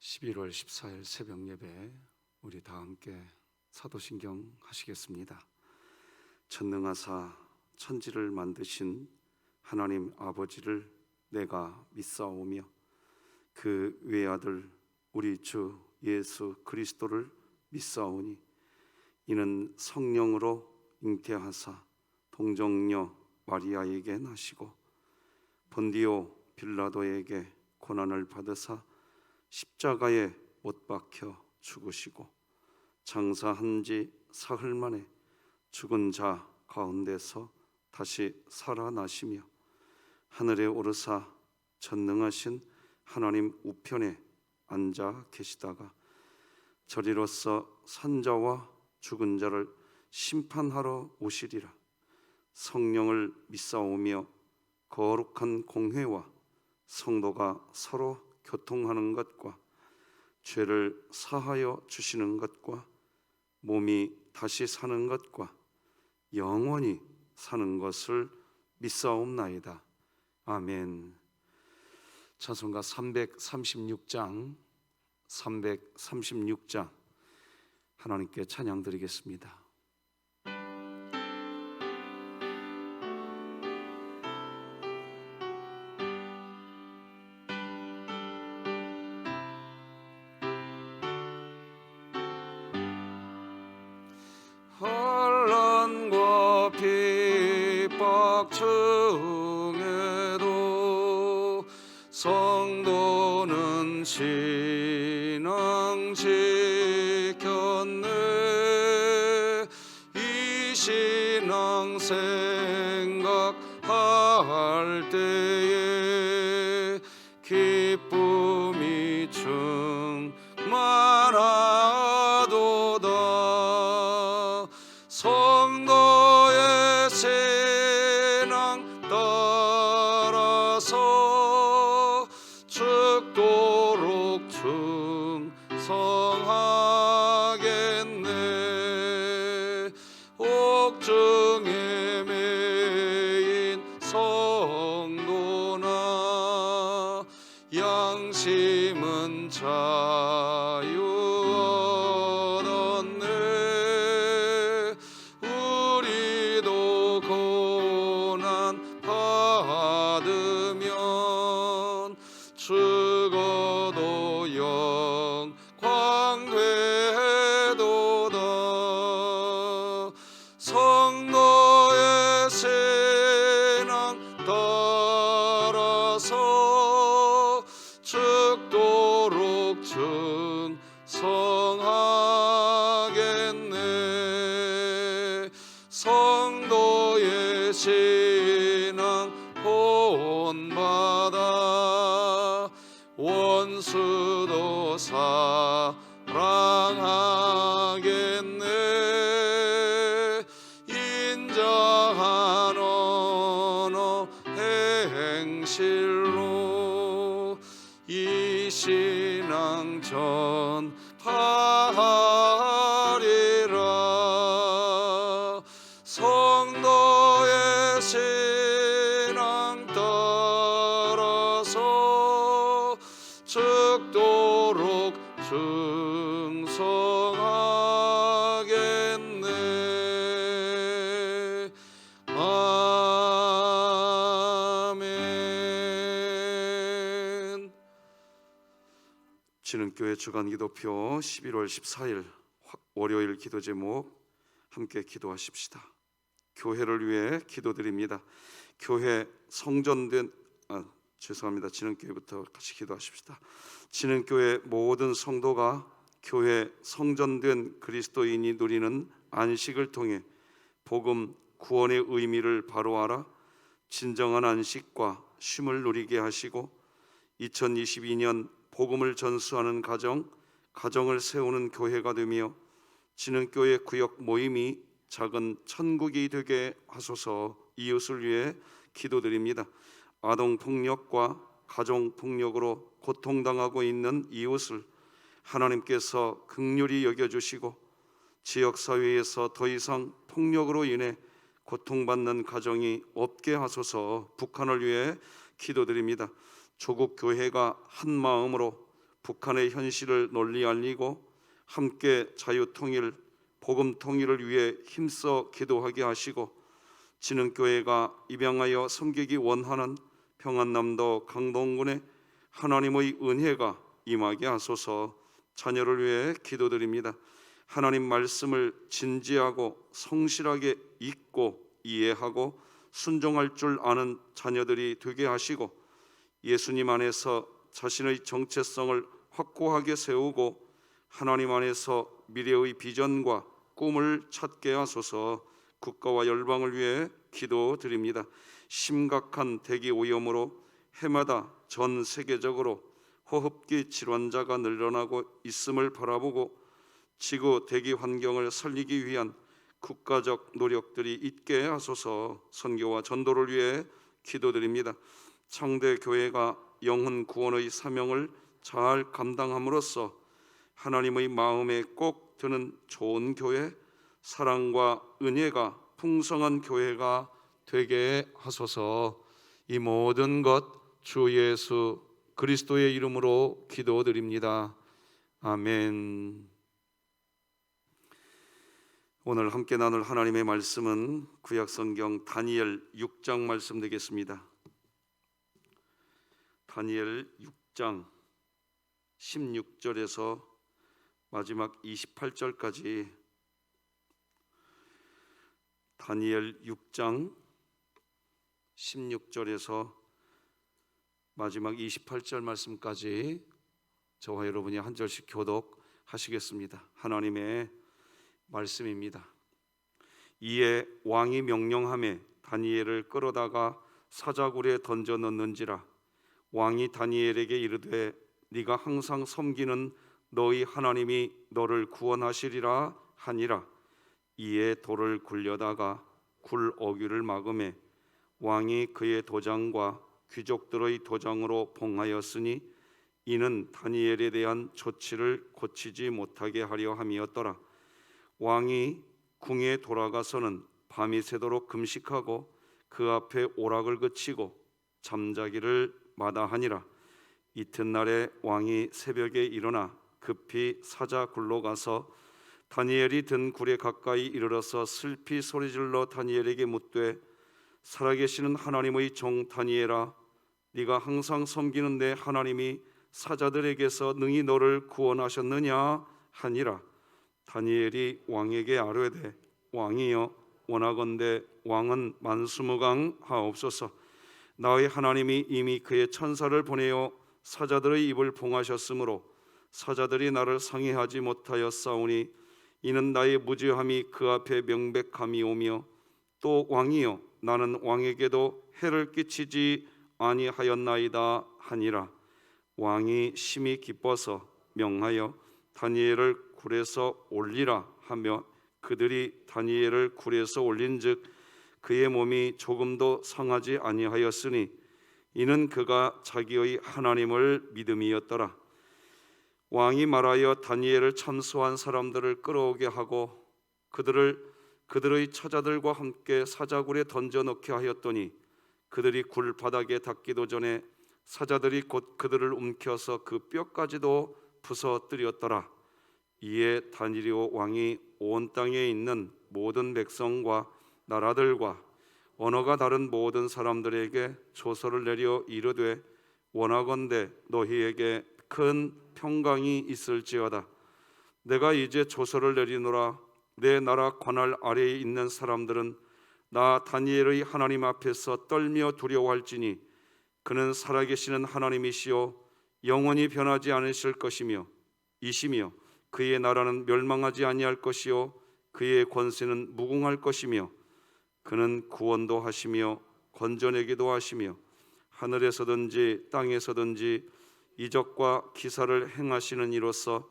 11월 14일 새벽 예배 우리 다 함께 사도신경 하시겠습니다. 전능하사 천지를 만드신 하나님 아버지를 내가 믿사오며 그 외아들 우리 주 예수 그리스도를 믿사오니 이는 성령으로 잉태하사 동정녀 마리아에게 나시고 본디오 빌라도에게 고난을 받으사 십자가에 못 박혀 죽으시고 장사한 지 사흘 만에 죽은 자 가운데서 다시 살아나시며 하늘에 오르사 전능하신 하나님 우편에 앉아 계시다가 저리로서 산자와 죽은 자를 심판하러 오시리라. 성령을 믿사오며 거룩한 공회와 성도가 서로 교통하는 것과 죄를 사하여 주시는 것과 몸이 다시 사는 것과 영원히 사는 것을 믿사옵나이다. 아멘. 찬송가 336장 하나님께 찬양 드리겠습니다. 환난과 핍박 중에도 성도는 신앙 지켰네. 이 신앙 생각할 때에 기쁨이 충만하도다. 성도의 신앙 따라서 죽도록 충성하겠네. 옥중에 매인 성도나 양심은 자유 얻었네. 우리도 고난 받으면 죽어도 영광 되도다. 성도의 신앙 따라서 죽도록 충성하겠네. 성도의 신앙 본받아 원수도 사랑하겠네. 인자한 언어 행실로 이 신앙 전하리라. 성도의 신앙 따라서 죽도록 충성하겠네. 아멘. 진흥교회 주간기도표 11월 14일 월요일 기도 제목 함께 기도하십시다. 교회를 위해 기도드립니다. 교회 성전된 진흥교회부터 같이 기도하십시다. 진흥교회 모든 성도가 교회 성전된 그리스도인이 누리는 안식을 통해 복음 구원의 의미를 바로 알아 진정한 안식과 쉼을 누리게 하시고 2022년 복음을 전수하는 가정을 세우는 교회가 되며 진흥교회 구역 모임이 작은 천국이 되게 하소서. 이웃을 위해 기도드립니다. 아동폭력과 가정폭력으로 고통당하고 있는 이웃을 하나님께서 긍휼히 여겨주시고 지역사회에서 더 이상 폭력으로 인해 고통받는 가정이 없게 하소서. 북한을 위해 기도드립니다. 조국 교회가 한 마음으로 북한의 현실을 널리 알리고 함께 자유통일, 복음 통일을 위해 힘써 기도하게 하시고 진흥교회가 입양하여 섬기기 원하는 평안남도 강동군에 하나님의 은혜가 임하게 하소서. 자녀를 위해 기도드립니다. 하나님 말씀을 진지하고 성실하게 읽고 이해하고 순종할 줄 아는 자녀들이 되게 하시고 예수님 안에서 자신의 정체성을 확고하게 세우고 하나님 안에서 미래의 비전과 꿈을 찾게 하소서. 국가와 열방을 위해 기도드립니다. 심각한 대기 오염으로 해마다 전 세계적으로 호흡기 질환자가 늘어나고 있음을 바라보고 지구 대기 환경을 살리기 위한 국가적 노력들이 있게 하소서. 선교와 전도를 위해 기도드립니다. 창대 교회가 영혼 구원의 사명을 잘 감당함으로써 하나님의 마음에 꼭 드는 좋은 교회, 사랑과 은혜가 풍성한 교회가 되게 하소서. 이 모든 것 주 예수 그리스도의 이름으로 기도드립니다. 아멘. 오늘 함께 나눌 하나님의 말씀은 구약성경 다니엘 6장 말씀 되겠습니다. 다니엘 6장 16절에서 마지막 28절까지, 다니엘 6장 16절에서 마지막 28절 말씀까지 저와 여러분이 한 절씩 교독하시겠습니다. 하나님의 말씀입니다. 이에 왕이 명령하매 다니엘을 끌어다가 사자굴에 던져 넣는지라. 왕이 다니엘에게 이르되 네가 항상 섬기는 너희 하나님이 너를 구원하시리라 하니라. 이에 돌을 굴려다가 굴 어귀를 막음에 왕이 그의 도장과 귀족들의 도장으로 봉하였으니 이는 다니엘에 대한 조치를 고치지 못하게 하려 함이었더라. 왕이 궁에 돌아가서는 밤이 새도록 금식하고 그 앞에 오락을 그치고 잠자기를 마다하니라. 이튿날에 왕이 새벽에 일어나 급히 사자굴로 가서 다니엘이 든 굴에 가까이 이르러서 슬피 소리질러 다니엘에게 묻되 살아계시는 하나님의 종 다니엘아, 네가 항상 섬기는 내 하나님이 사자들에게서 능히 너를 구원하셨느냐 하니라. 다니엘이 왕에게 아뢰되 왕이여, 원하건대 왕은 만수무강하옵소서. 나의 하나님이 이미 그의 천사를 보내어 사자들의 입을 봉하셨으므로 사자들이 나를 상해하지 못하였사오니 이는 나의 무죄함이 그 앞에 명백함이오며 또 왕이여, 나는 왕에게도 해를 끼치지 아니하였나이다 하니라. 왕이 심히 기뻐서 명하여 다니엘을 굴에서 올리라 하며 그들이 다니엘을 굴에서 올린즉 그의 몸이 조금도 상하지 아니하였으니 이는 그가 자기의 하나님을 믿음이었더라. 왕이 말하여 다니엘을 참소한 사람들을 끌어오게 하고 그들의 처자들과 함께 사자굴에 던져 넣게 하였더니 그들이 굴 바닥에 닿기도 전에 사자들이 곧 그들을 움켜서 그 뼈까지도 부서뜨렸더라. 이에 다니엘오 왕이 온 땅에 있는 모든 백성과 나라들과 언어가 다른 모든 사람들에게 조서를 내려 이르되 원하건대 너희에게 큰 평강이 있을지어다. 내가 이제 조서를 내리노라. 내 나라 관할 아래에 있는 사람들은 나 다니엘의 하나님 앞에서 떨며 두려워할지니 그는 살아계시는 하나님이시요 영원히 변하지 않으실 것이며 이시며 그의 나라는 멸망하지 아니할 것이요 그의 권세는 무궁할 것이며 그는 구원도 하시며 건져내기도 하시며 하늘에서든지 땅에서든지 이적과 기사를 행하시는 이로써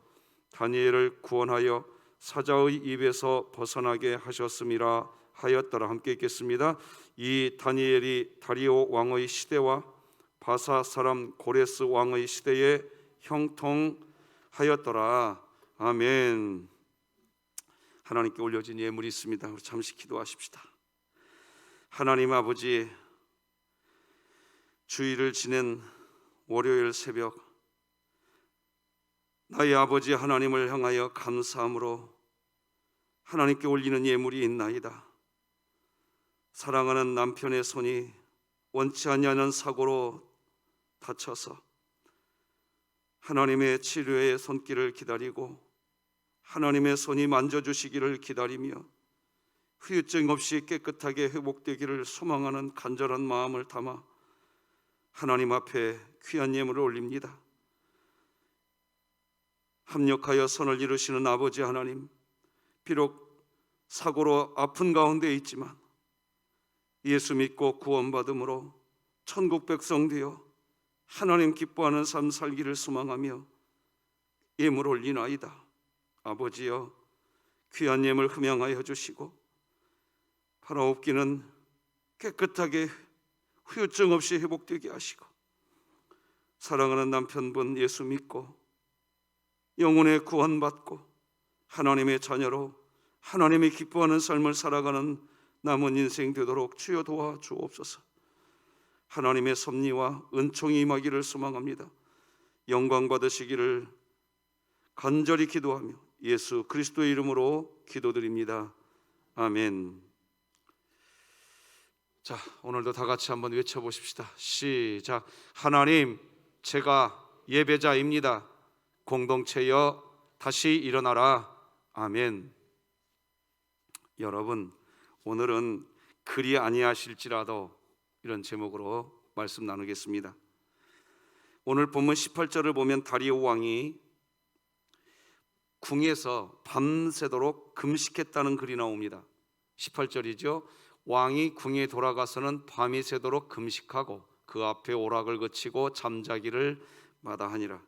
다니엘을 구원하여 사자의 입에서 벗어나게 하셨음이라 하였더라. 함께 읽겠습니다. 이 다니엘이 다리오 왕의 시대와 바사 사람 고레스 왕의 시대에 형통하였더라. 아멘. 하나님께 올려진 예물이 있습니다. 우리 잠시 기도하십시다. 하나님 아버지, 주일을 지낸 월요일 새벽 나의 아버지 하나님을 향하여 감사함으로 하나님께 올리는 예물이 있나이다. 사랑하는 남편의 손이 원치 않냐는 사고로 다쳐서 하나님의 치료의 손길을 기다리고 하나님의 손이 만져주시기를 기다리며 후유증 없이 깨끗하게 회복되기를 소망하는 간절한 마음을 담아 하나님 앞에 귀한 예물을 올립니다. 합력하여 선을 이루시는 아버지 하나님, 비록 사고로 아픈 가운데 있지만 예수 믿고 구원받음으로 천국 백성 되어 하나님 기뻐하는 삶 살기를 소망하며 예물 올리나이다. 아버지여, 귀한 예물 흠양하여 주시고 팔아엎기는 깨끗하게 후유증 없이 회복되게 하시고 사랑하는 남편분 예수 믿고 영혼의 구원받고 하나님의 자녀로 하나님이 기뻐하는 삶을 살아가는 남은 인생 되도록 주여 도와 주옵소서. 하나님의 섭리와 은총이 임하기를 소망합니다. 영광 받으시기를 간절히 기도하며 예수 그리스도의 이름으로 기도드립니다. 아멘. 자, 오늘도 다 같이 한번 외쳐보십시다. 시작. 하나님, 제가 예배자입니다. 공동체여 다시 일어나라. 아멘. 여러분, 오늘은 그리 아니하실지라도 이런 제목으로 말씀 나누겠습니다. 오늘 본문 18절을 보면 다리오 왕이 궁에서 밤새도록 금식했다는 글이 나옵니다. 18절이죠. 왕이 궁에 돌아가서는 밤이 새도록 금식하고 그 앞에 오락을 그치고 잠자기를 마다하니라.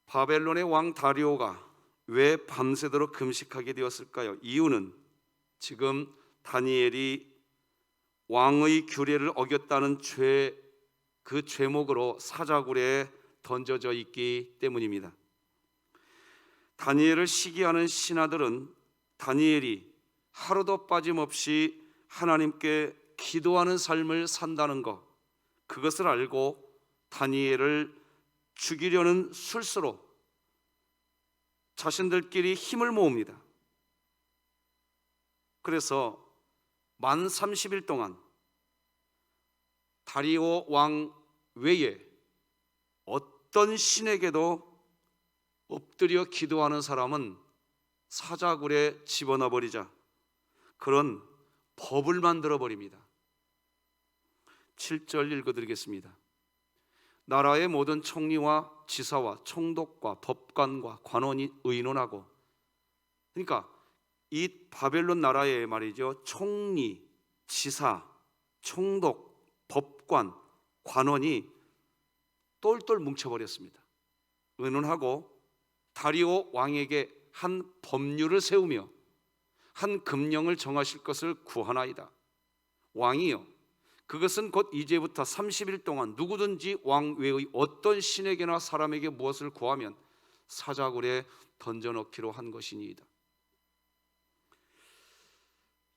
바벨론의 왕 다리오가 왜 밤새도록 금식하게 되었을까요? 이유는 지금 다니엘이 왕의 규례를 어겼다는 그 죄목으로 사자굴에 던져져 있기 때문입니다. 다니엘을 시기하는 신하들은 다니엘이 하루도 빠짐없이 하나님께 기도하는 삶을 산다는 것, 그것을 알고 다니엘을 죽이려는 술수로 자신들끼리 힘을 모읍니다. 그래서 만 30일 동안 다리오 왕 외에 어떤 신에게도 엎드려 기도하는 사람은 사자굴에 집어넣어 버리자, 그런 법을 만들어 버립니다. 7절 읽어드리겠습니다. 나라의 모든 총리와 지사와 총독과 법관과 관원이 의논하고, 그러니까 이 바벨론 나라에 말이죠, 총리, 지사, 총독, 법관, 관원이 똘똘 뭉쳐버렸습니다. 의논하고 다리오 왕에게 한 법률을 세우며 한 금령을 정하실 것을 구하나이다. 왕이요, 그것은 곧 이제부터 30일 동안 누구든지 왕 외의 어떤 신에게나 사람에게 무엇을 구하면 사자굴에 던져넣기로 한 것이니이다.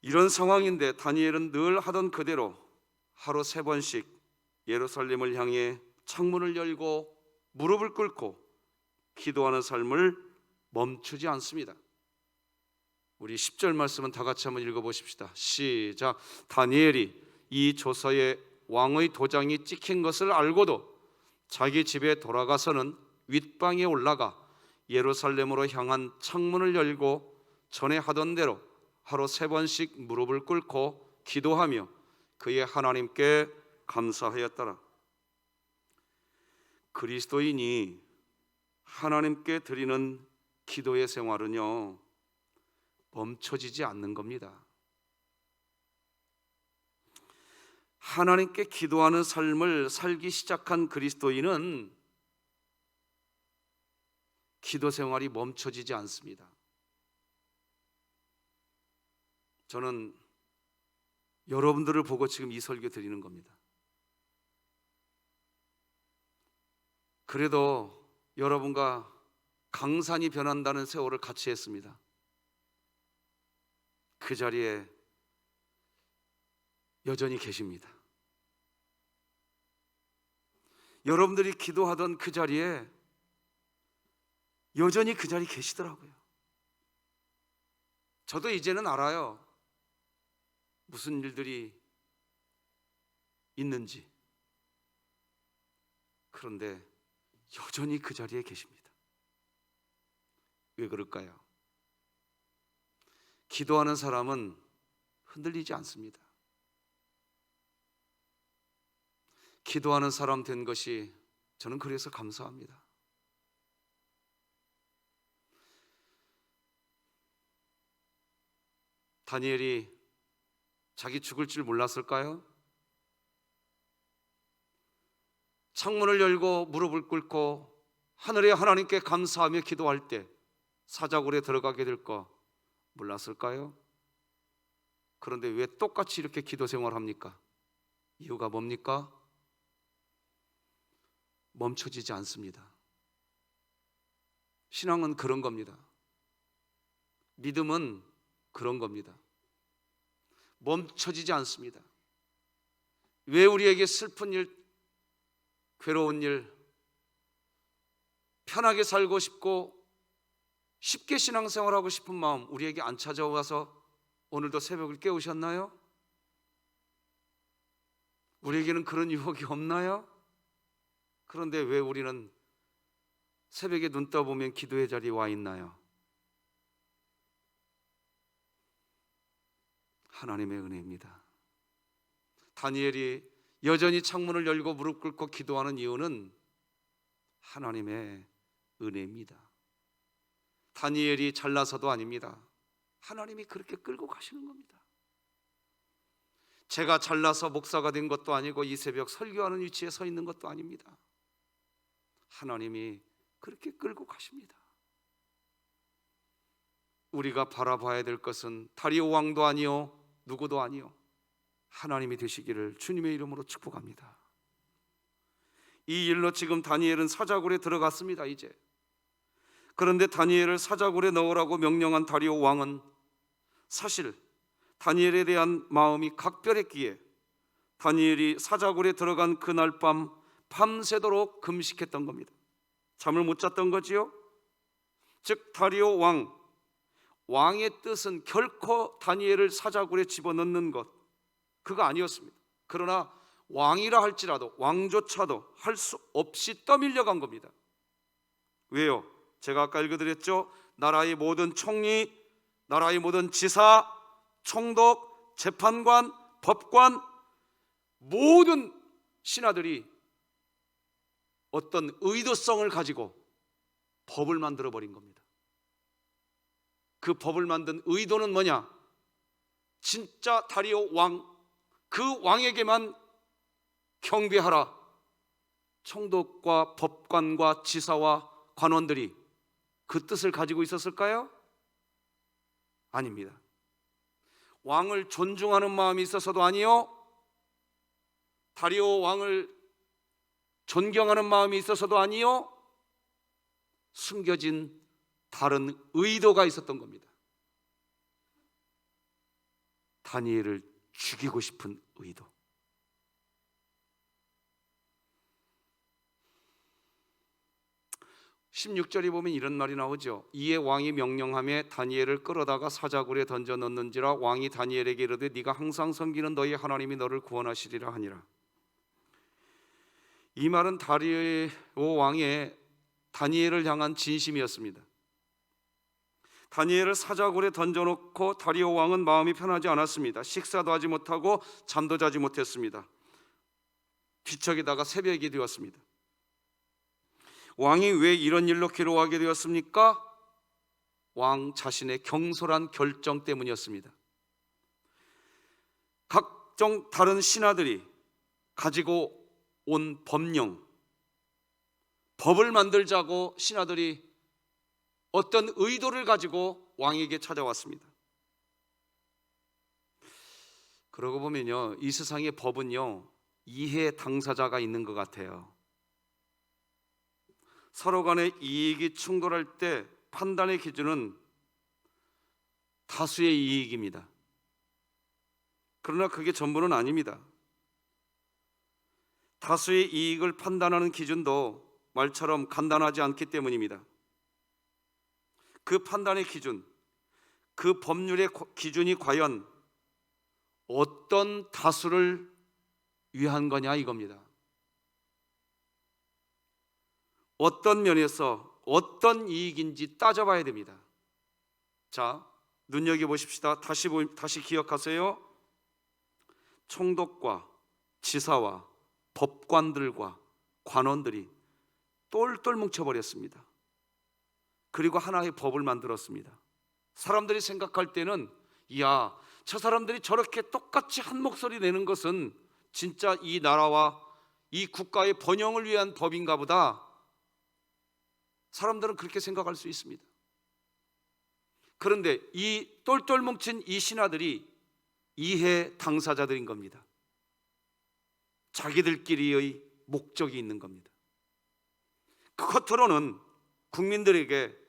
이런 상황인데 다니엘은 늘 하던 그대로 하루 3번씩 예루살렘을 향해 창문을 열고 무릎을 꿇고 기도하는 삶을 멈추지 않습니다. 우리 10절 말씀은 다 같이 한번 읽어보십시다. 시작. 다니엘이 이 조서에 왕의 도장이 찍힌 것을 알고도 자기 집에 돌아가서는 윗방에 올라가 예루살렘으로 향한 창문을 열고 전에 하던 대로 하루 3번씩 무릎을 꿇고 기도하며 그의 하나님께 감사하였더라. 그리스도인이 하나님께 드리는 기도의 생활은요, 멈춰지지 않는 겁니다. 하나님께 기도하는 삶을 살기 시작한 그리스도인은 기도 생활이 멈춰지지 않습니다. 저는 여러분들을 보고 지금 이 설교 드리는 겁니다. 그래도 여러분과 강산이 변한다는 세월을 같이 했습니다. 그 자리에 여전히 계십니다. 여러분들이 기도하던 그 자리에 여전히 그 자리에 계시더라고요. 저도 이제는 알아요. 무슨 일들이 있는지. 그런데 여전히 그 자리에 계십니다. 왜 그럴까요? 기도하는 사람은 흔들리지 않습니다. 기도하는 사람 된 것이 저는 그래서 감사합니다. 다니엘이 자기 죽을 줄 몰랐을까요? 창문을 열고 무릎을 꿇고 하늘의 하나님께 감사하며 기도할 때 사자굴에 들어가게 될 거 몰랐을까요? 그런데 왜 똑같이 이렇게 기도 생활합니까? 이유가 뭡니까? 멈춰지지 않습니다. 신앙은 그런 겁니다. 믿음은 그런 겁니다. 멈춰지지 않습니다. 왜 우리에게 슬픈 일, 괴로운 일, 편하게 살고 싶고 쉽게 신앙생활하고 싶은 마음 우리에게 안 찾아와서 오늘도 새벽을 깨우셨나요? 우리에게는 그런 유혹이 없나요? 그런데 왜 우리는 새벽에 눈 떠보면 기도의 자리에 와 있나요? 하나님의 은혜입니다. 다니엘이 여전히 창문을 열고 무릎 꿇고 기도하는 이유는 하나님의 은혜입니다. 다니엘이 잘나서도 아닙니다. 하나님이 그렇게 끌고 가시는 겁니다. 제가 잘나서 목사가 된 것도 아니고 이 새벽 설교하는 위치에 서 있는 것도 아닙니다. 하나님이 그렇게 끌고 가십니다. 우리가 바라봐야 될 것은 다리오 왕도 아니요 누구도 아니요 하나님이 되시기를 주님의 이름으로 축복합니다. 이 일로 지금 다니엘은 사자굴에 들어갔습니다. 이제 그런데 다니엘을 사자굴에 넣으라고 명령한 다리오 왕은 사실 다니엘에 대한 마음이 각별했기에 다니엘이 사자굴에 들어간 그날 밤 밤새도록 금식했던 겁니다. 잠을 못 잤던 거지요. 즉 다리오 왕의 뜻은 결코 다니엘을 사자굴에 집어넣는 것 그거 아니었습니다. 그러나 왕이라 할지라도 왕조차도 할 수 없이 떠밀려간 겁니다. 왜요? 제가 아까 읽어드렸죠. 나라의 모든 총리, 나라의 모든 지사, 총독, 재판관, 법관 모든 신하들이 어떤 의도성을 가지고 법을 만들어 버린 겁니다. 그 법을 만든 의도는 뭐냐? 진짜 다리오 왕, 그 왕에게만 경배하라. 총독과 법관과 지사와 관원들이 그 뜻을 가지고 있었을까요? 아닙니다. 왕을 존중하는 마음이 있어서도 아니요, 다리오 왕을 존경하는 마음이 있어서도 아니요, 숨겨진 다른 의도가 있었던 겁니다. 다니엘을 죽이고 싶은 의도. (16절에) 보면 이런 말이 나오죠. 이에 왕이 명령하며 다니엘을 끌어다가 사자굴에 던져 넣는지라. 왕이 다니엘에게 이르되 네가 항상 섬기는 너희 하나님이 너를 구원하시리라 하니라. 이 말은 다리오 왕의 다니엘을 향한 진심이었습니다. 다니엘을 사자굴에 던져놓고 다리오 왕은 마음이 편하지 않았습니다. 식사도 하지 못하고 잠도 자지 못했습니다. 뒤척이다가 새벽이 되었습니다. 왕이 왜 이런 일로 괴로워하게 되었습니까? 왕 자신의 경솔한 결정 때문이었습니다. 각종 다른 신하들이 가지고 온 법령, 법을 만들자고 신하들이 어떤 의도를 가지고 왕에게 찾아왔습니다. 그러고 보면요, 이 세상의 법은요, 이해 당사자가 있는 것 같아요. 서로 간의 이익이 충돌할 때 판단의 기준은 다수의 이익입니다. 그러나 그게 전부는 아닙니다. 다수의 이익을 판단하는 기준도 말처럼 간단하지 않기 때문입니다. 그 판단의 기준, 그 법률의 기준이 과연 어떤 다수를 위한 거냐 이겁니다. 어떤 면에서 어떤 이익인지 따져봐야 됩니다. 자, 눈여겨보십시다. 다시 기억하세요. 총독과 지사와 법관들과 관원들이 똘똘 뭉쳐버렸습니다. 그리고 하나의 법을 만들었습니다. 사람들이 생각할 때는 이야, 저 사람들이 저렇게 똑같이 한 목소리 내는 것은 진짜 이 나라와 이 국가의 번영을 위한 법인가 보다. 사람들은 그렇게 생각할 수 있습니다. 그런데 이 똘똘 뭉친 이 신하들이 이해 당사자들인 겁니다. 자기들끼리의 목적이 있는 겁니다. 겉으로는 국민들에게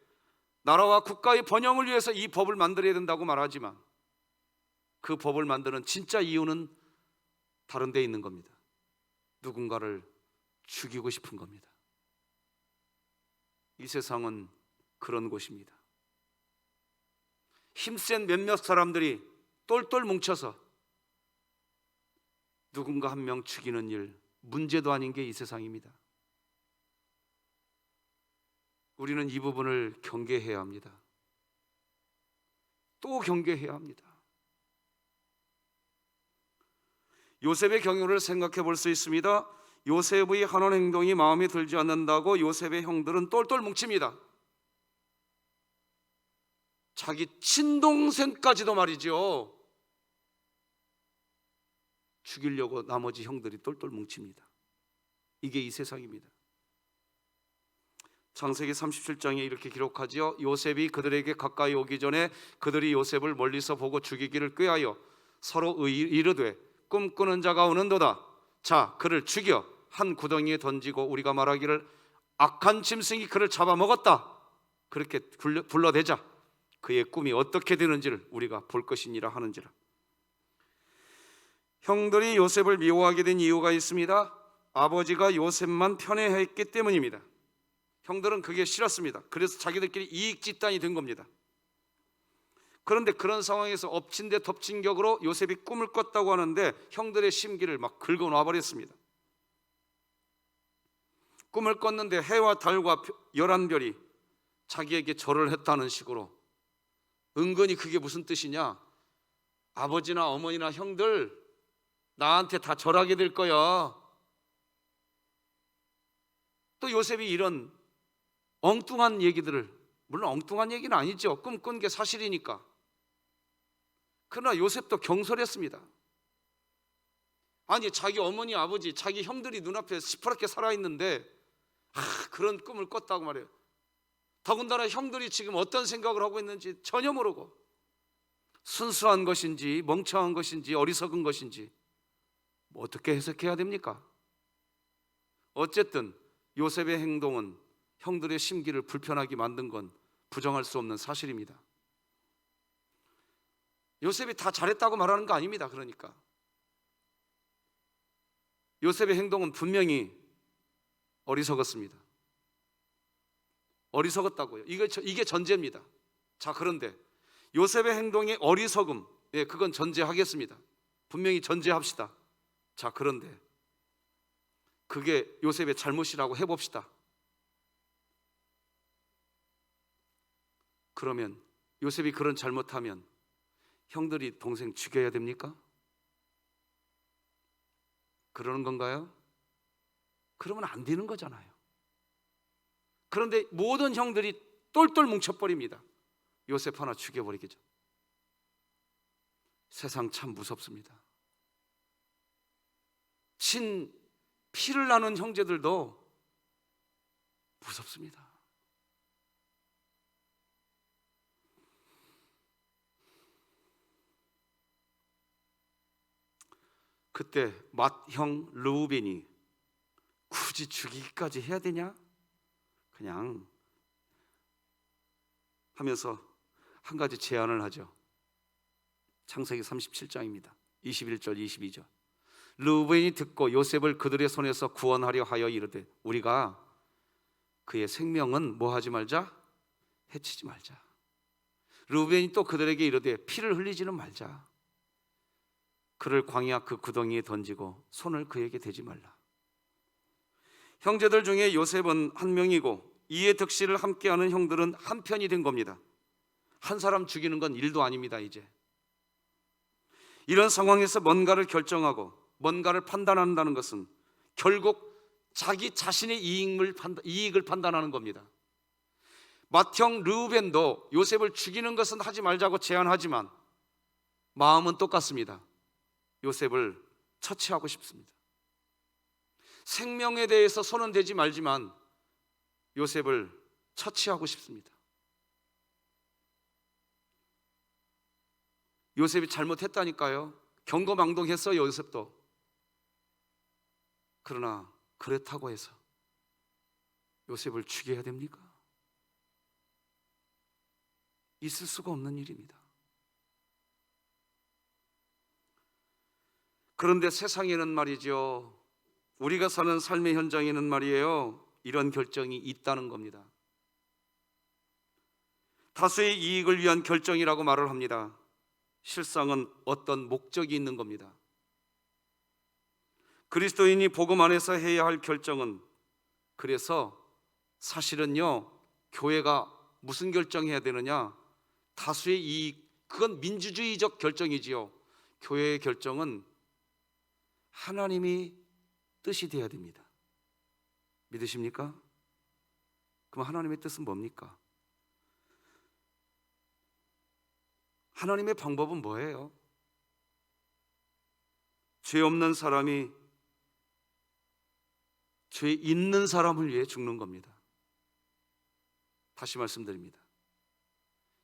나라와 국가의 번영을 위해서 이 법을 만들어야 된다고 말하지만 그 법을 만드는 진짜 이유는 다른 데 있는 겁니다. 누군가를 죽이고 싶은 겁니다. 이 세상은 그런 곳입니다. 힘센 몇몇 사람들이 똘똘 뭉쳐서 누군가 한 명 죽이는 일, 문제도 아닌 게 이 세상입니다. 우리는 이 부분을 경계해야 합니다. 또 경계해야 합니다. 요셉의 경우를 생각해 볼 수 있습니다. 요셉의 하는 행동이 마음에 들지 않는다고 요셉의 형들은 똘똘 뭉칩니다. 자기 친동생까지도 말이죠, 죽이려고 나머지 형들이 똘똘 뭉칩니다. 이게 이 세상입니다. 창세기 37장에 이렇게 기록하지요. 요셉이 그들에게 가까이 오기 전에 그들이 요셉을 멀리서 보고 죽이기를 꾀하여 서로 이르되 꿈꾸는 자가 오는도다. 자, 그를 죽여 한 구덩이에 던지고 우리가 말하기를 악한 짐승이 그를 잡아먹었다. 그렇게 불러대자. 그의 꿈이 어떻게 되는지를 우리가 볼 것이니라 하는지라. 형들이 요셉을 미워하게 된 이유가 있습니다. 아버지가 요셉만 편애했기 때문입니다. 형들은 그게 싫었습니다. 그래서 자기들끼리 이익집단이 된 겁니다. 그런데 그런 상황에서 엎친 데 덮친 격으로 요셉이 꿈을 꿨다고 하는데 형들의 심기를 막 긁어놔 버렸습니다. 꿈을 꿨는데 해와 달과 11별이 자기에게 절을 했다는 식으로. 은근히 그게 무슨 뜻이냐? 아버지나 어머니나 형들 나한테 다 절하게 될 거야. 또 요셉이 이런 엉뚱한 얘기들을, 물론 엉뚱한 얘기는 아니죠. 꿈꾼 게 사실이니까. 그러나 요셉도 경솔했습니다. 아니, 자기 어머니, 아버지, 자기 형들이 눈앞에 시퍼렇게 살아있는데 그런 꿈을 꿨다고 말해요. 더군다나 형들이 지금 어떤 생각을 하고 있는지 전혀 모르고 순수한 것인지 멍청한 것인지 어리석은 것인지 뭐 어떻게 해석해야 됩니까? 어쨌든 요셉의 행동은 형들의 심기를 불편하게 만든 건 부정할 수 없는 사실입니다. 요셉이 다 잘했다고 말하는 거 아닙니다. 그러니까 요셉의 행동은 분명히 어리석었습니다. 어리석었다고요. 이게 전제입니다. 자, 그런데 요셉의 행동의 어리석음, 그건 전제하겠습니다. 분명히 전제합시다. 자, 그런데 그게 요셉의 잘못이라고 해봅시다. 그러면 요셉이 그런 잘못하면 형들이 동생 죽여야 됩니까? 그러는 건가요? 그러면 안 되는 거잖아요. 그런데 모든 형들이 똘똘 뭉쳐버립니다. 요셉 하나 죽여버리겠죠. 세상 참 무섭습니다. 피를 나눈 형제들도 무섭습니다. 그때 맏형 르우벤이 굳이 죽이기까지 해야 되냐? 그냥 하면서 한 가지 제안을 하죠. 창세기 37장입니다. 21절 22절. 르우벤이 듣고 요셉을 그들의 손에서 구원하려 하여 이르되 우리가 그의 생명은 뭐 하지 말자? 해치지 말자. 르우벤이 또 그들에게 이르되 피를 흘리지는 말자. 그를 광야 그 구덩이에 던지고 손을 그에게 대지 말라. 형제들 중에 요셉은 한 명이고 이에 득실을 함께하는 형들은 한 편이 된 겁니다. 한 사람 죽이는 건 일도 아닙니다. 이제 이런 상황에서 뭔가를 결정하고 뭔가를 판단한다는 것은 결국 자기 자신의 이익을 판단하는 겁니다. 맏형 르우벤도 요셉을 죽이는 것은 하지 말자고 제안하지만 마음은 똑같습니다. 요셉을 처치하고 싶습니다. 생명에 대해서 손은 대지 말지만 요셉을 처치하고 싶습니다. 요셉이 잘못했다니까요. 경거망동했어요, 요셉도. 그러나 그렇다고 해서 요셉을 죽여야 됩니까? 있을 수가 없는 일입니다. 그런데 세상에는 말이죠, 우리가 사는 삶의 현장에는 말이에요, 이런 결정이 있다는 겁니다. 다수의 이익을 위한 결정이라고 말을 합니다. 실상은 어떤 목적이 있는 겁니다. 그리스도인이 복음 안에서 해야 할 결정은, 그래서 사실은요, 교회가 무슨 결정해야 되느냐? 다수의 이익, 그건 민주주의적 결정이지요. 교회의 결정은 하나님이 뜻이 되어야 됩니다. 믿으십니까? 그럼 하나님의 뜻은 뭡니까? 하나님의 방법은 뭐예요? 죄 없는 사람이 죄 있는 사람을 위해 죽는 겁니다. 다시 말씀드립니다.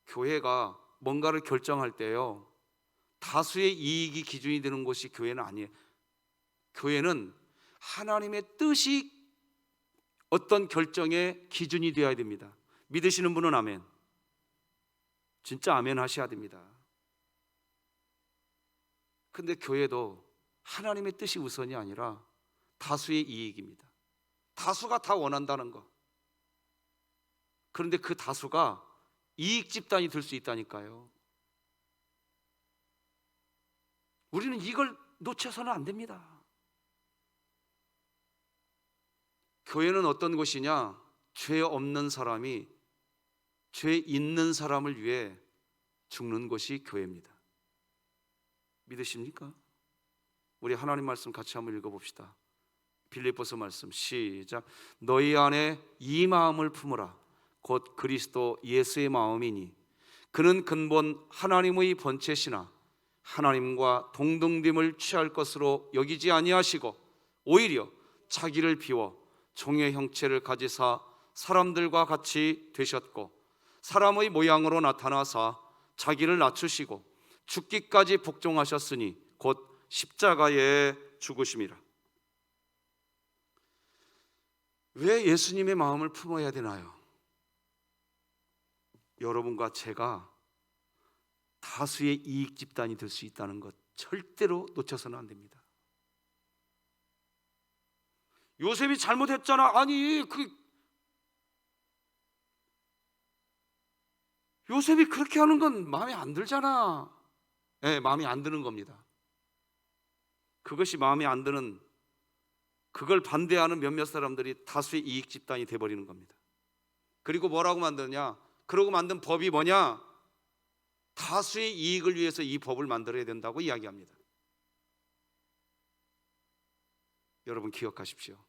교회가 뭔가를 결정할 때요, 다수의 이익이 기준이 되는 것이 교회는 아니에요. 교회는 하나님의 뜻이 어떤 결정의 기준이 되어야 됩니다. 믿으시는 분은 아멘. 진짜 아멘 하셔야 됩니다. 근데 교회도 하나님의 뜻이 우선이 아니라 다수의 이익입니다. 다수가 다 원한다는 거. 그런데 그 다수가 이익 집단이 될 수 있다니까요. 우리는 이걸 놓쳐서는 안 됩니다. 교회는 어떤 곳이냐? 죄 없는 사람이 죄 있는 사람을 위해 죽는 곳이 교회입니다. 믿으십니까? 우리 하나님 말씀 같이 한번 읽어봅시다. 빌립보서 말씀 시작. 너희 안에 이 마음을 품으라. 곧 그리스도 예수의 마음이니 그는 근본 하나님의 본체시나 하나님과 동등됨을 취할 것으로 여기지 아니하시고 오히려 자기를 비워 종의 형체를 가지사 사람들과 같이 되셨고 사람의 모양으로 나타나사 자기를 낮추시고 죽기까지 복종하셨으니 곧 십자가에 죽으심이라. 왜 예수님의 마음을 품어야 되나요? 여러분과 제가 다수의 이익 집단이 될 수 있다는 것 절대로 놓쳐서는 안 됩니다. 요셉이 잘못했잖아. 아니, 요셉이 그렇게 하는 건 마음에 안 들잖아. 네, 마음에 안 드는 겁니다. 그것이 마음에 안 드는, 그걸 반대하는 몇몇 사람들이 다수의 이익 집단이 돼버리는 겁니다. 그리고 뭐라고 만드냐? 그러고 만든 법이 뭐냐? 다수의 이익을 위해서 이 법을 만들어야 된다고 이야기합니다. 여러분 기억하십시오.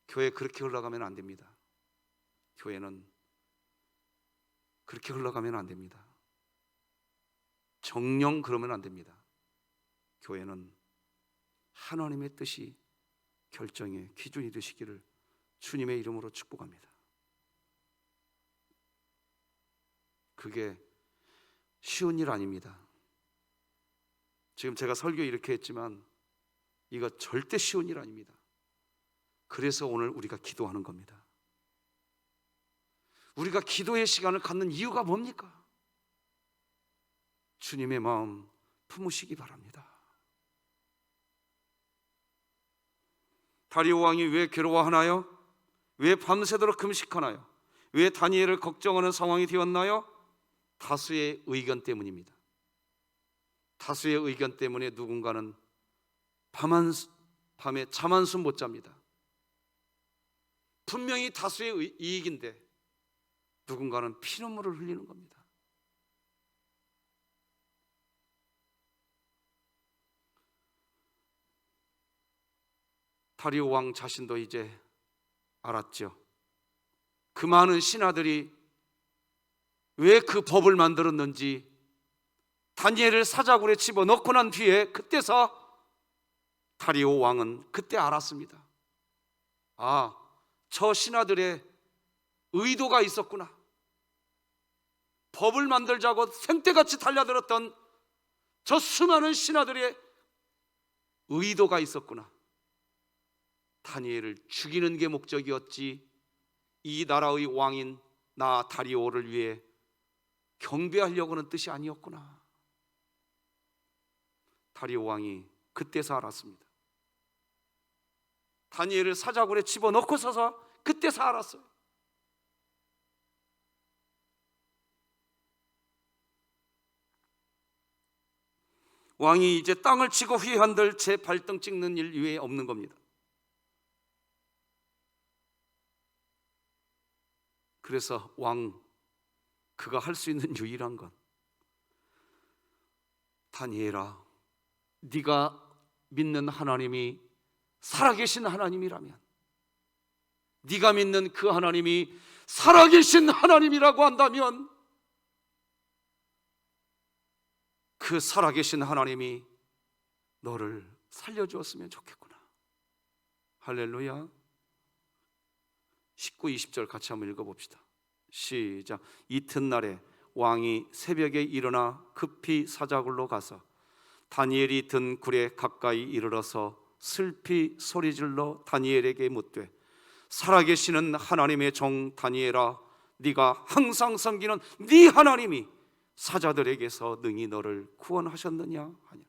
교회 그렇게 흘러가면 안 됩니다. 교회는 그렇게 흘러가면 안 됩니다. 정령 그러면 안 됩니다. 교회는 하나님의 뜻이 결정의 기준이 되시기를 주님의 이름으로 축복합니다. 그게 쉬운 일 아닙니다. 지금 제가 설교 이렇게 했지만 이거 절대 쉬운 일 아닙니다. 그래서 오늘 우리가 기도하는 겁니다. 우리가 기도의 시간을 갖는 이유가 뭡니까? 주님의 마음 품으시기 바랍니다. 다리오 왕이 왜 괴로워하나요? 왜 밤새도록 금식하나요? 왜 다니엘을 걱정하는 상황이 되었나요? 다수의 의견 때문입니다. 다수의 의견 때문에 누군가는 밤에 잠 한숨 못 잡니다. 분명히 다수의 이익인데 누군가는 피눈물을 흘리는 겁니다. 다리오 왕 자신도 이제 알았죠. 그 많은 신하들이 왜 그 법을 만들었는지 다니엘을 사자굴에 집어넣고 난 뒤에 그때서 다리오 왕은 그때 알았습니다. 아, 저 신하들의 의도가 있었구나. 법을 만들자고 생떼같이 달려들었던 저 수많은 신하들의 의도가 있었구나. 다니엘을 죽이는 게 목적이었지 이 나라의 왕인 나 다리오를 위해 경배하려고 하는 뜻이 아니었구나. 다리오 왕이 그때서 알았습니다. 다니엘을 사자굴에 집어넣고 서서 그때서 알았어요. 왕이 이제 땅을 치고 후회한들 제 발등 찍는 일 이외에 없는 겁니다. 그래서 그가 할 수 있는 유일한 건 다니엘아, 네가 믿는 하나님이 살아계신 하나님이라면, 네가 믿는 그 하나님이 살아계신 하나님이라고 한다면 그 살아계신 하나님이 너를 살려주었으면 좋겠구나. 할렐루야. 19, 20절 같이 한번 읽어봅시다. 시작. 이튿날에 왕이 새벽에 일어나 급히 사자굴로 가서 다니엘이 든 굴에 가까이 이르러서 슬피 소리질러 다니엘에게 묻되 살아계시는 하나님의 종 다니엘아, 네가 항상 섬기는 네 하나님이 사자들에게서 능히 너를 구원하셨느냐 하냐.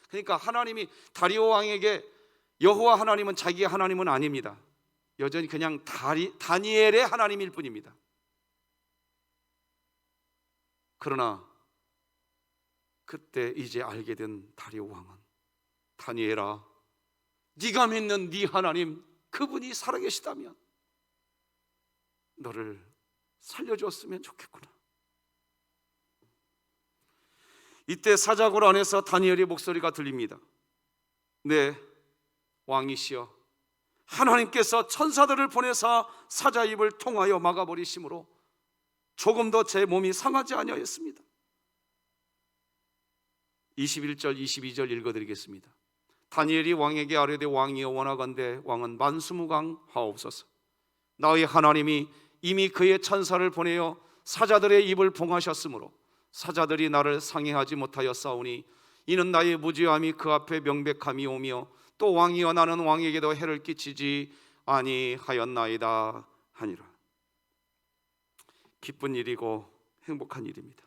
그러니까 하나님이 다리오 왕에게 여호와 하나님은 자기 하나님은 아닙니다. 여전히 그냥 다니엘의 하나님일 뿐입니다. 그러나 그때 이제 알게 된 다리오 왕은 다니엘아, 네가 믿는 네 하나님 그분이 살아계시다면 너를 살려줬으면 좋겠구나. 이때 사자굴 안에서 다니엘의 목소리가 들립니다. 네, 왕이시여, 하나님께서 천사들을 보내사 사자 입을 통하여 막아버리심으로 조금도 제 몸이 상하지 아니하였습니다. 21절 22절 읽어드리겠습니다. 다니엘이 왕에게 아뢰되 왕이여 원하건대 왕은 만수무강하옵소서. 나의 하나님이 이미 그의 천사를 보내어 사자들의 입을 봉하셨으므로 사자들이 나를 상해하지 못하였사오니 이는 나의 무죄함이 그 앞에 명백함이 오며 또 왕이여 나는 왕에게도 해를 끼치지 아니하였나이다 하니라. 기쁜 일이고 행복한 일입니다.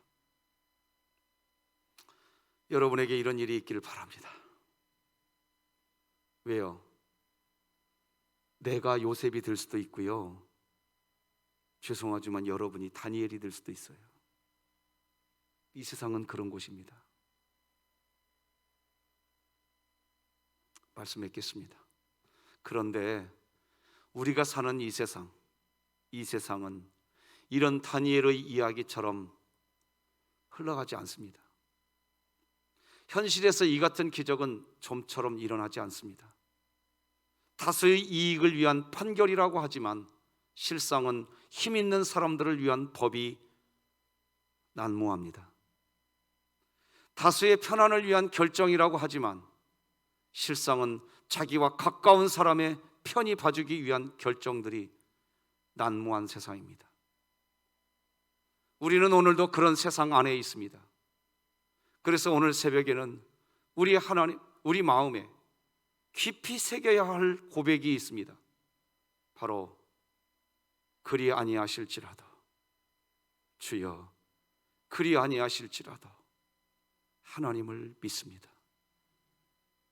여러분에게 이런 일이 있기를 바랍니다. 왜요? 내가 요셉이 될 수도 있고요, 죄송하지만 여러분이 다니엘이 될 수도 있어요. 이 세상은 그런 곳입니다. 말씀 맺겠습니다. 그런데 우리가 사는 이 세상은 이런 다니엘의 이야기처럼 흘러가지 않습니다. 현실에서 이 같은 기적은 좀처럼 일어나지 않습니다. 다수의 이익을 위한 판결이라고 하지만 실상은 힘 있는 사람들을 위한 법이 난무합니다. 다수의 편안을 위한 결정이라고 하지만 실상은 자기와 가까운 사람의 편히 봐주기 위한 결정들이 난무한 세상입니다. 우리는 오늘도 그런 세상 안에 있습니다. 그래서 오늘 새벽에는 우리 마음에 깊이 새겨야 할 고백이 있습니다. 바로 그리 아니하실지라도, 주여 그리 아니하실지라도 하나님을 믿습니다.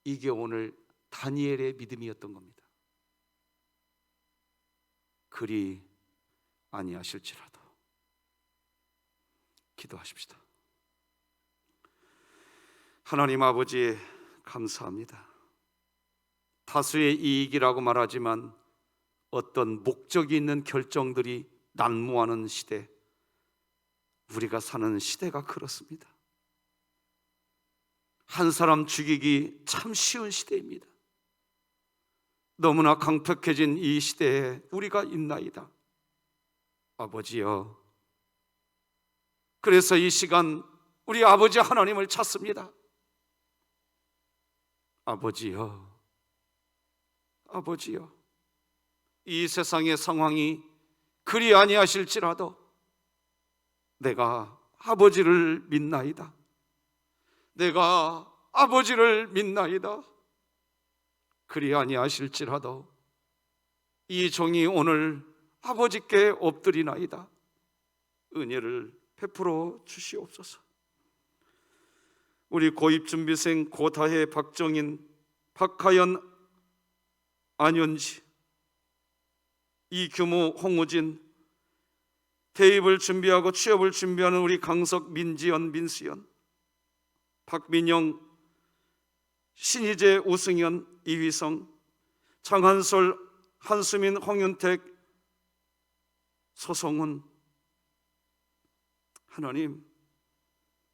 이게 오늘 다니엘의 믿음이었던 겁니다. 그리 아니하실지라도. 기도하십시다. 하나님 아버지, 감사합니다. 다수의 이익이라고 말하지만 어떤 목적이 있는 결정들이 난무하는 시대, 우리가 사는 시대가 그렇습니다. 한 사람 죽이기 참 쉬운 시대입니다. 너무나 강팍해진 이 시대에 우리가 있나이다. 아버지여, 그래서 이 시간 우리 아버지 하나님을 찾습니다. 아버지여, 아버지여, 이 세상의 상황이 그리 아니하실지라도 내가 아버지를 믿나이다. 내가 아버지를 믿나이다. 그리 아니하실지라도 이 종이 오늘 아버지께 엎드리나이다. 은혜를 베풀어 주시옵소서. 우리 고입준비생 고다혜, 박정인, 박하연, 안현지, 이규모, 홍우진, 대입을 준비하고 취업을 준비하는 우리 강석, 민지연, 민수연, 박민영, 신희재, 우승현, 이휘성, 장한솔, 한수민, 홍윤택, 소성훈, 하나님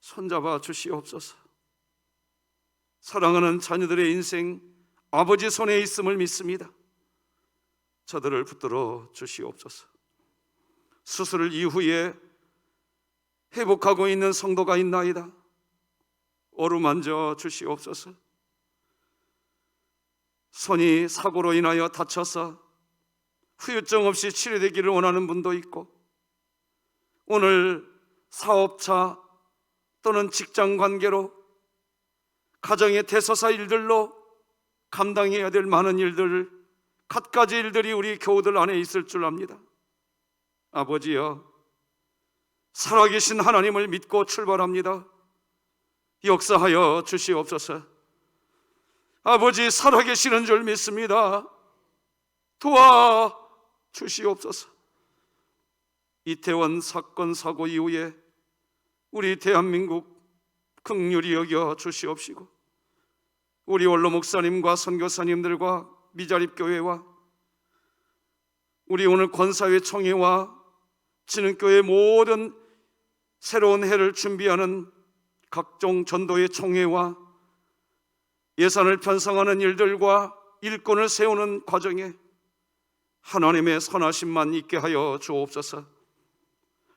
손잡아 주시옵소서. 사랑하는 자녀들의 인생 아버지 손에 있음을 믿습니다. 저들을 붙들어 주시옵소서. 수술 이후에 회복하고 있는 성도가 있나이다. 어루만져 주시옵소서. 손이 사고로 인하여 다쳐서 후유증 없이 치료되기를 원하는 분도 있고, 오늘 사업차 또는 직장 관계로 가정의 대소사 일들로 감당해야 될 많은 일들, 갖가지 일들이 우리 교우들 안에 있을 줄 압니다. 아버지여, 살아계신 하나님을 믿고 출발합니다. 역사하여 주시옵소서. 아버지, 살아계시는 줄 믿습니다. 도와 주시옵소서. 이태원 사건 사고 이후에 우리 대한민국 긍휼히 여겨 주시옵시고, 우리 원로 목사님과 선교사님들과 미자립교회와 우리 오늘 권사회 총회와 진흥교회 모든 새로운 해를 준비하는 각종 전도의 총회와 예산을 편성하는 일들과 일꾼을 세우는 과정에 하나님의 선하심만 있게 하여 주옵소서.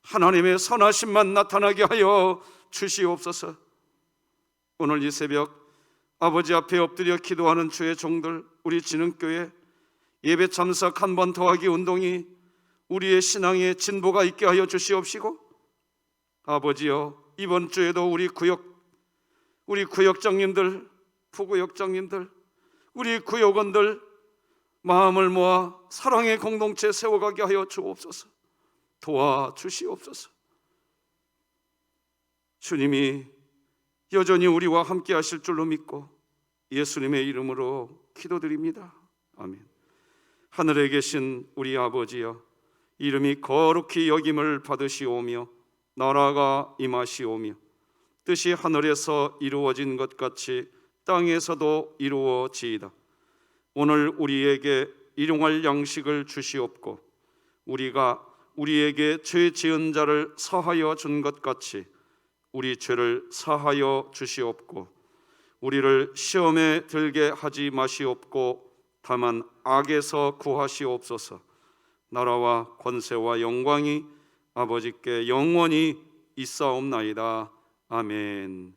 하나님의 선하심만 나타나게 하여 주시옵소서. 오늘 이 새벽 아버지 앞에 엎드려 기도하는 주의 종들, 우리 진흥교회 예배 참석 한 번 더하기 운동이 우리의 신앙에 진보가 있게 하여 주시옵시고, 아버지여, 이번 주에도 우리 구역장님들, 부구역장님들, 우리 구역원들 마음을 모아 사랑의 공동체 세워가게 하여 주옵소서. 도와주시옵소서. 주님이 여전히 우리와 함께 하실 줄로 믿고 예수님의 이름으로 기도드립니다. 아멘. 하늘에 계신 우리 아버지여, 이름이 거룩히 여김을 받으시오며 나라가 임하시오며 뜻이 하늘에서 이루어진 것 같이 땅에서도 이루어지이다. 오늘 우리에게 일용할 양식을 주시옵고, 우리가 우리에게 죄 지은 자를 사하여 준 것 같이 우리 죄를 사하여 주시옵고, 우리를 시험에 들게 하지 마시옵고 다만 악에서 구하시옵소서. 나라와 권세와 영광이 아버지께 영원히 있사옵나이다. 아멘.